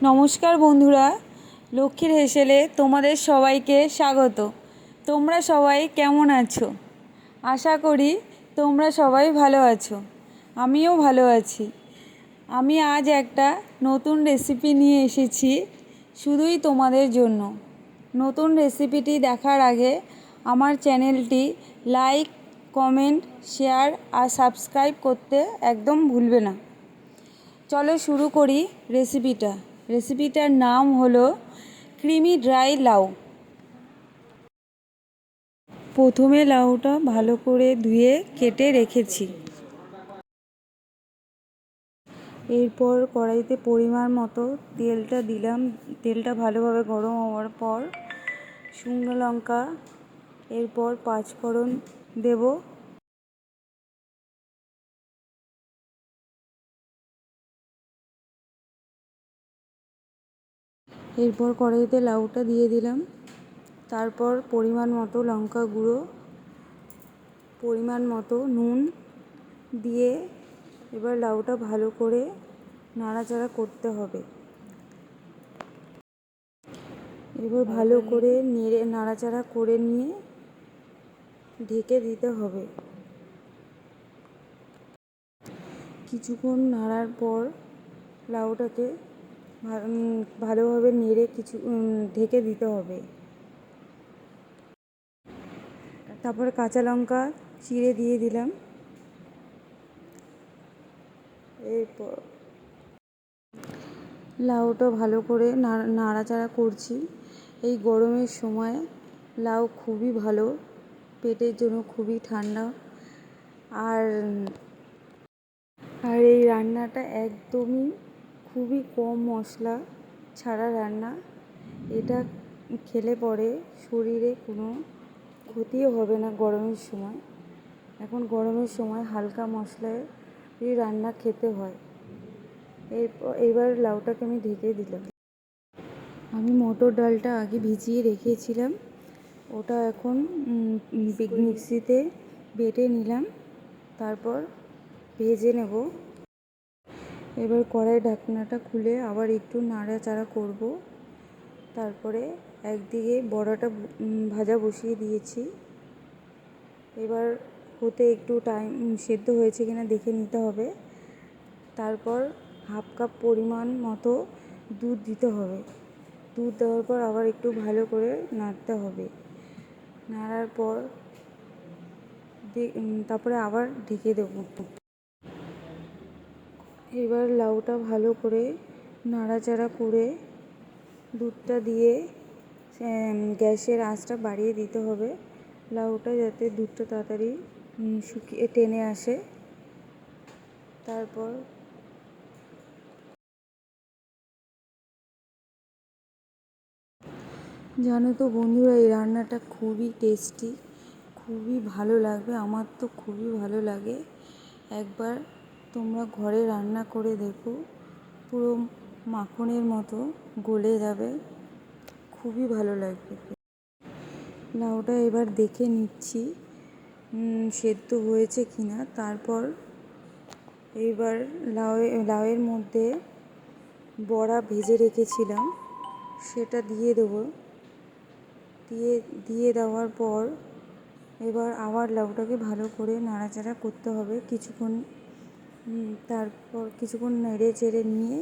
নমস্কার বন্ধুরা, লক্ষ্মীর হেসেলে তোমাদের সবাইকে স্বাগত। তোমরা সবাই কেমন আছো? আশা করি তোমরা সবাই ভালো আছো। আমিও ভালো আছি। আমি আজ একটা নতুন রেসিপি নিয়ে এসেছি শুধুই তোমাদের জন্য। নতুন রেসিপিটি দেখার আগে আমার চ্যানেলটি লাইক, কমেন্ট, শেয়ার আর সাবস্ক্রাইব করতে একদম ভুলবে না। চলো শুরু করি রেসিপিটার নাম হলো ক্রিমি ড্রাই লাউ। প্রথমে লাউটা ভালো করে ধুয়ে কেটে রেখেছি। এরপর কড়াইতে পরিমাণ মতো তেলটা দিলাম। তেলটা ভালোভাবে গরম হওয়ার পর শুকনো লঙ্কা, এরপর পাঁচফোড়ন দেব। এরপর কড়াইতে লাউটা দিয়ে দিলাম। তারপর পরিমাণ মতো লঙ্কা গুঁড়ো, পরিমাণ মতো নুন দিয়ে এবার লাউটা ভালো করে নাড়াচাড়া করতে হবে। এবার ভালো করে নাড়াচাড়া করে নিয়ে ঢেকে দিতে হবে। কিছুক্ষণ নাড়ার পর লাউটাকে ভালোভাবে নেড়ে ঢেকে দিতে হবে। তারপরে কাঁচা লঙ্কা চিড়ে দিয়ে দিলাম। এরপর লাউটা ভালো করে নাড়াচাড়া করছি। এই গরমের সময় লাউ খুবই ভালো, পেটের জন্য খুবই ঠান্ডা। আর এই রান্নাটা একদমই খুবই কম মশলা ছাড়া রান্না। এটা খেলে পরে শরীরে কোনো ক্ষতিও হবে না গরমের সময়। এখন গরমের সময় হালকা মশলায় রান্না খেতে হয়। এবার লাউটাকে আমি ঢেকে দিলাম। আমি মটর ডালটা আগে ভিজিয়ে রেখেছিলাম, ওটা এখন মিক্সিতে বেটে নিলাম, তারপর ভেজে নেব। এবার কড়াই ঢাকনাটা খুলে আবার একটু নাড়াচাড়া করব। তারপরে একদিকে বড়াটা ভাজা বসিয়ে দিয়েছি। এবার হতে একটু টাইম, সেদ্ধ হয়েছে কিনা দেখে নিতে হবে। তারপর হাফ কাপ পরিমাণ মতো দুধ দিতে হবে। দুধ দেওয়ার পর আবার একটু ভালো করে নাড়তে হবে। নাড়ার পর তারপরে আবার ঢেকে দেব। এবার লাউটা ভালো করে নাড়াচাড়া করে দুধটা দিয়ে গ্যাসের আঁচটা বাড়িয়ে দিতে হবে, লাউটা যাতে দুধটা তাড়াতাড়ি শুকিয়ে টেনে আসে। তারপর জানো তো বন্ধুরা, এই রান্নাটা খুবই টেস্টি, খুবই ভালো লাগবে। আমার তো খুবই ভালো লাগে। একবার তোমরা ঘরে রান্না করে দেখো, পুরো মাখনের মতো গলে যাবে, খুবই ভালো লাগবে। লাউটা এবার দেখে নিচ্ছি সেদ্ধ হয়েছে কিনা। তারপর এইবার লাউয়ের মধ্যে বড়া ভেজে রেখেছিলাম সেটা দিয়ে দেবো। দিয়ে দেওয়ার পর এবার আবার লাউটাকে ভালো করে নাড়াচাড়া করতে হবে কিছুক্ষণ। তারপর কিছুক্ষণ নেড়ে চেড়ে নিয়ে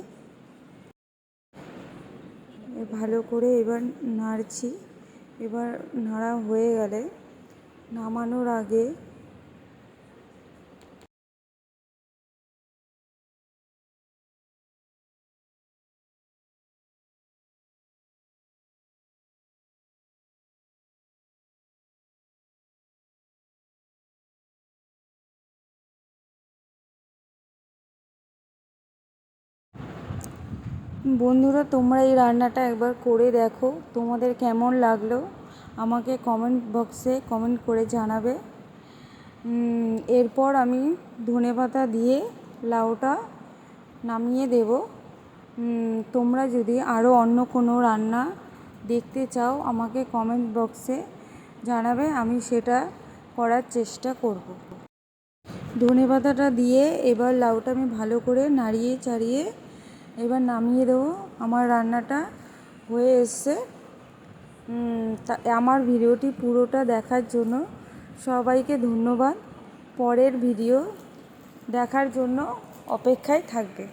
ভালো করে এবার নাড়ছি। এবার নাড়া হয়ে গেলে নামানোর আগে বন্ধুরা, তোমরা এই রান্নাটা একবার করে দেখো, তোমাদের কেমন লাগলো আমাকে কমেন্ট বক্সে কমেন্ট করে জানাবে। এরপর আমি ধনেপাতা দিয়ে লাউটা নামিয়ে দেব। তোমরা যদি আরও অন্য কোনো রান্না দেখতে চাও আমাকে কমেন্ট বক্সে জানাবে, আমি সেটা করার চেষ্টা করব। ধনেপাতাটা দিয়ে এবার লাউটা আমি ভালো করে নাড়িয়ে চাড়িয়ে এবার নামিয়ে দেবো। আমার রান্নাটা হয়ে এসছে। আমার ভিডিওটি পুরোটা দেখার জন্য সবাইকে ধন্যবাদ। পরের ভিডিও দেখার জন্য অপেক্ষায় থাকবে।